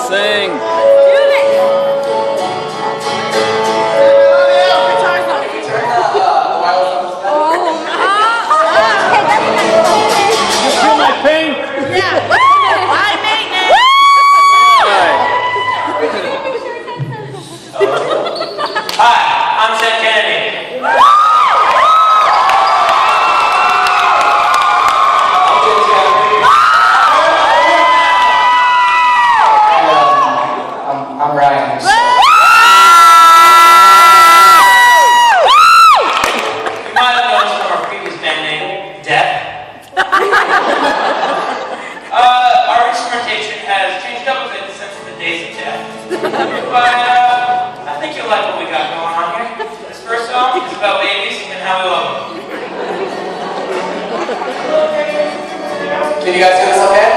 Sing. You feel my pain? Yeah. High maintenance. Hi, I'm Ted Kennedy. I'm Ryan. You might have noticed from our previous band name, Death. Our instrumentation has changed up a bit since the days of Death. But I think you'll like what we got going on here. This first song is about babies and how we love them. Can you guys do this okay?